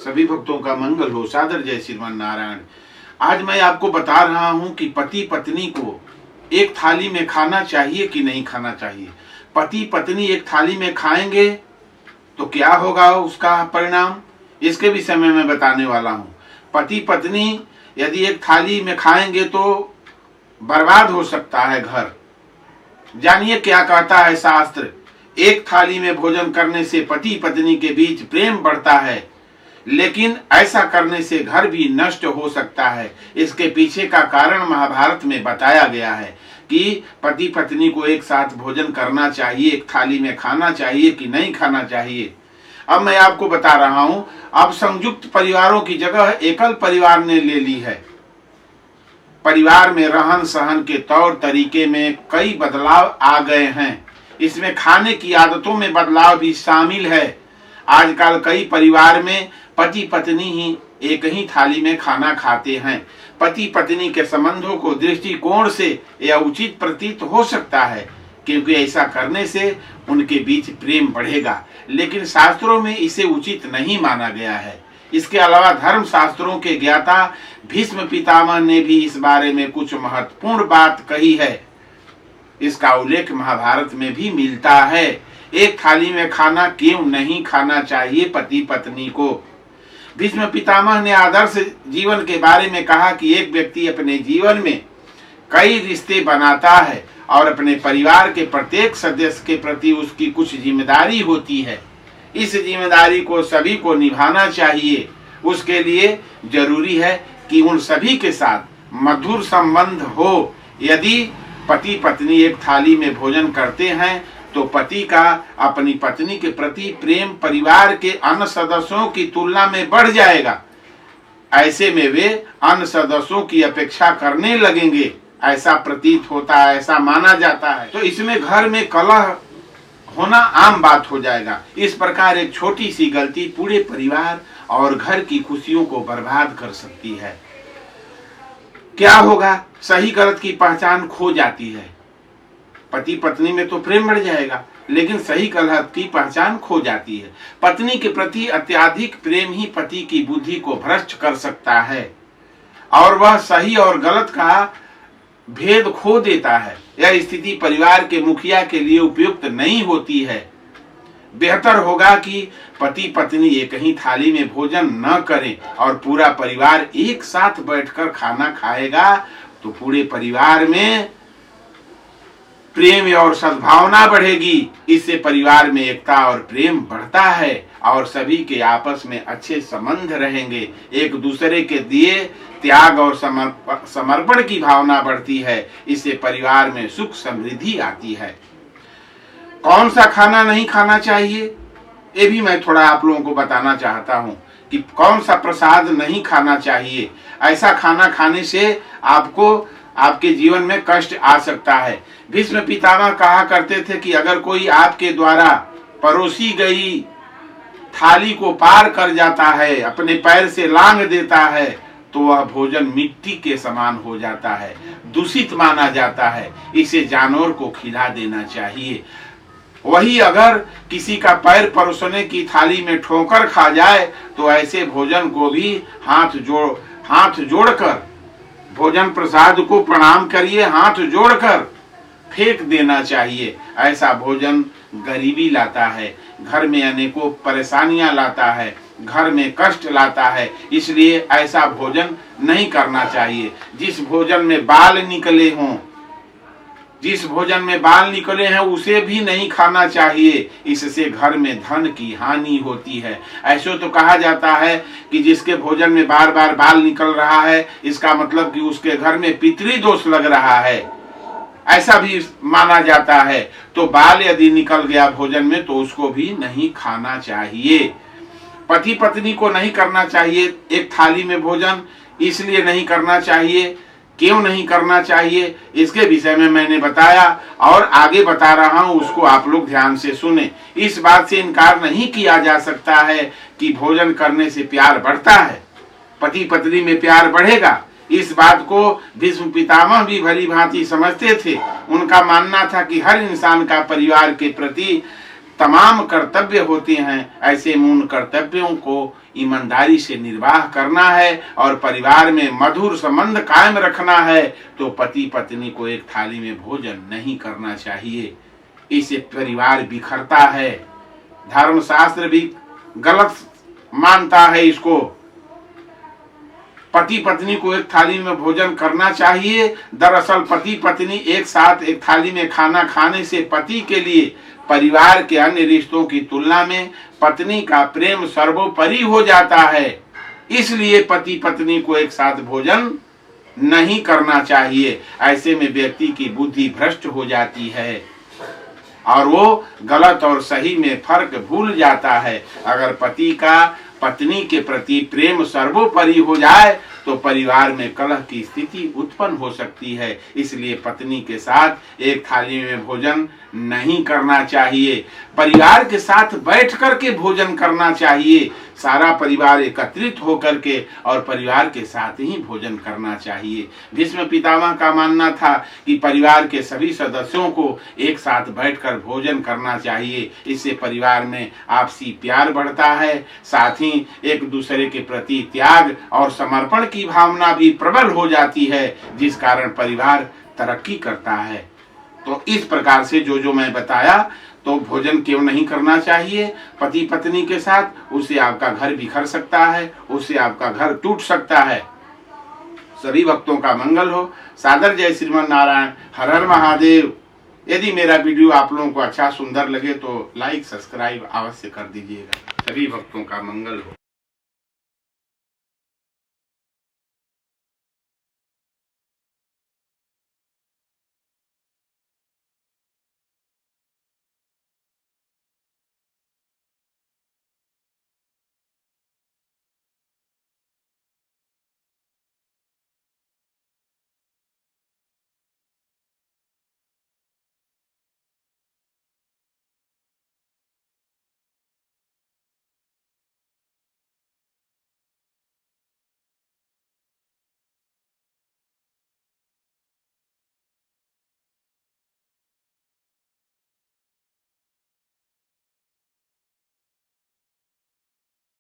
सभी भक्तों का मंगल हो। सादर जय श्रीमान नारायण। आज मैं आपको बता रहा हूं कि पति पत्नी को एक थाली में खाना चाहिए कि नहीं खाना चाहिए। पति पत्नी एक थाली में खाएंगे तो क्या होगा उसका परिणाम, इसके विषय में मैं बताने वाला हूं। पति पत्नी यदि एक थाली में खाएंगे तो बर्बाद हो सकता है घर। जानिए क्या कहता है शास्त्र। एक थाली में भोजन करने से पति पत्नी के बीच प्रेम बढ़ता है, लेकिन ऐसा करने से घर भी नष्ट हो सकता है। इसके पीछे का कारण महाभारत में बताया गया है कि पति पत्नी को एक साथ भोजन करना चाहिए, एक थाली में खाना चाहिए कि नहीं खाना चाहिए। अब मैं आपको बता रहा हूं। अब संयुक्त परिवारों की जगह एकल परिवार ने ले ली है। परिवार में रहन सहन के तौर तरीके में कई बदलाव आ गए हैं। इसमें खाने की आदतों में बदलाव भी शामिल है। आजकल कई परिवार में पति पत्नी ही एक ही थाली में खाना खाते हैं। पति पत्नी के संबंधों को दृष्टिकोण से यह उचित प्रतीत हो सकता है, क्योंकि ऐसा करने से उनके बीच प्रेम बढ़ेगा, लेकिन शास्त्रों में इसे उचित नहीं माना गया है। इसके अलावा धर्म शास्त्रों के ज्ञाता भीष्म पितामह ने भी इस बारे में कुछ महत्वपूर्ण बात कही है। इसका उल्लेख महाभारत में भी मिलता है। एक थाली में खाना क्यों नहीं खाना चाहिए पति पत्नी को। भीष्म पितामह ने आदर्श जीवन के बारे में कहा कि एक व्यक्ति अपने जीवन में कई रिश्ते बनाता है और अपने परिवार के प्रत्येक सदस्य के प्रति उसकी कुछ जिम्मेदारी होती है। इस जिम्मेदारी को सभी को निभाना चाहिए। उसके लिए जरूरी है कि उन सभी के साथ मधुर संबंध हो। यदि पति पत्नी एक थाली में भोजन करते हैं तो पति का अपनी पत्नी के प्रति प्रेम परिवार के अन्य सदस्यों की तुलना में बढ़ जाएगा। ऐसे में वे अन्य सदस्यों की अपेक्षा करने लगेंगे, ऐसा प्रतीत होता है, ऐसा माना जाता है। तो इसमें घर में कलह होना आम बात हो जाएगा। इस प्रकार एक छोटी सी गलती पूरे परिवार और घर की खुशियों को बर्बाद कर सकती है। क्या होगा? सही गलत की पहचान खो जाती है। पति पत्नी में तो प्रेम बढ़ जाएगा, लेकिन सही गलत की पहचान खो जाती है। पत्नी के प्रति अत्यधिक प्रेम ही पति की बुद्धि को भ्रष्ट कर सकता है और वह सही और गलत का भेद खो देता है। यह स्थिति परिवार के मुखिया के लिए उपयुक्त नहीं होती है। बेहतर होगा कि पति पत्नी एक ही थाली में भोजन न करें और पूरा परिवार एक साथ बैठकर खाना खाएगा तो पूरे परिवार में प्रेम और सद्भावना बढ़ेगी। इससे परिवार में एकता और प्रेम बढ़ता है और सभी के आपस में अच्छे संबंध रहेंगे। एक दूसरे के दिए त्याग और समर्पण की भावना बढ़ती है। इससे परिवार में सुख समृद्धि आती है। कौन सा खाना नहीं खाना चाहिए, ये भी मैं थोड़ा आप लोगों को बताना चाहता हूँ कि कौन सा प्रसाद नहीं खाना चाहिए। ऐसा खाना खाने से आपको आपके जीवन में कष्ट आ सकता है। भीष्म पितामह कहा करते थे कि अगर कोई आपके द्वारा परोसी गई थाली को पार कर जाता है, अपने पैर से लांघ देता है, तो वह भोजन मिट्टी के समान हो जाता है, दूषित माना जाता है। इसे जानवर को खिला देना चाहिए। वही अगर किसी का पैर परोसने की थाली में ठोकर खा जाए तो ऐसे भोजन को भी हाथ जोड़कर भोजन प्रसाद को प्रणाम करिए, हाथ जोड़कर फेंक देना चाहिए। ऐसा भोजन गरीबी लाता है, घर में अनेकों परेशानियां लाता है, घर में कष्ट लाता है। इसलिए ऐसा भोजन नहीं करना चाहिए। जिस भोजन में बाल निकले हैं उसे भी नहीं खाना चाहिए। इससे घर में धन की हानि होती है। ऐसे तो कहा जाता है कि जिसके भोजन में बार बार बाल निकल रहा है, इसका मतलब कि उसके घर में पितृ दोष लग रहा है, ऐसा भी माना जाता है। तो बाल यदि निकल गया भोजन में तो उसको भी नहीं खाना चाहिए। पति पत्नी को नहीं करना चाहिए एक थाली में भोजन। इसलिए नहीं करना चाहिए, क्यों नहीं करना चाहिए, इसके विषय में मैंने बताया और आगे बता रहा हूं, उसको आप लोग ध्यान से सुने। इस बात से इनकार नहीं किया जा सकता है कि भोजन करने से प्यार बढ़ता है, पति पत्नी में प्यार बढ़ेगा। इस बात को भीष्म पितामह भी भली भांति समझते थे। उनका मानना था कि हर इंसान का परिवार के प्रति तमाम कर्तव्य होते हैं। ऐसे उन कर्तव्यों को ईमानदारी से निर्वाह करना है और परिवार में मधुर संबंध कायम रखना है तो पति पत्नी को एक थाली में भोजन नहीं करना चाहिए। इससे परिवार बिखरता है। धर्मशास्त्र भी गलत मानता है इसको। पति पत्नी को एक थाली में भोजन करना चाहिए। दरअसल पति पत्नी एक साथ एक थाली में खाना खाने से पति के लिए परिवार के अन्य रिश्तों की तुलना में पत्नी का प्रेम सर्वोपरि हो जाता है। इसलिए पति पत्नी को एक साथ भोजन नहीं करना चाहिए। ऐसे में व्यक्ति की बुद्धि भ्रष्ट हो जाती है और वो गलत और सही में फर्क भूल जाता है। अगर पति का पत्नी के प्रति प्रेम सर्वोपरि हो जाए तो परिवार में कलह की स्थिति उत्पन्न हो सकती है। इसलिए पत्नी के साथ एक थाली में भोजन नहीं करना चाहिए। परिवार के साथ बैठ कर के भोजन करना चाहिए। सारा परिवार एकत्रित होकर के और परिवार के साथ ही भोजन करना चाहिए। भीष्म पितामह का मानना था कि परिवार के सभी सदस्यों को एक साथ बैठकर भोजन करना चाहिए। इससे परिवार में आपसी प्यार बढ़ता है, साथ ही एक दूसरे के प्रति त्याग और समर्पण की भावना भी प्रबल हो जाती है, जिस कारण परिवार तरक्की करता है। तो इस प्रकार से जो मैं बताया, तो भोजन क्यों नहीं करना चाहिए पति पत्नी के साथ, उससे आपका घर बिखर सकता है, उससे आपका घर टूट सकता है। सभी भक्तों का मंगल हो। सादर जय श्रीमन नारायण। हर हर महादेव। यदि मेरा वीडियो आप लोगों को अच्छा सुंदर लगे तो लाइक सब्सक्राइब अवश्य कर दीजिएगा। सभी भक्तों का मंगल हो।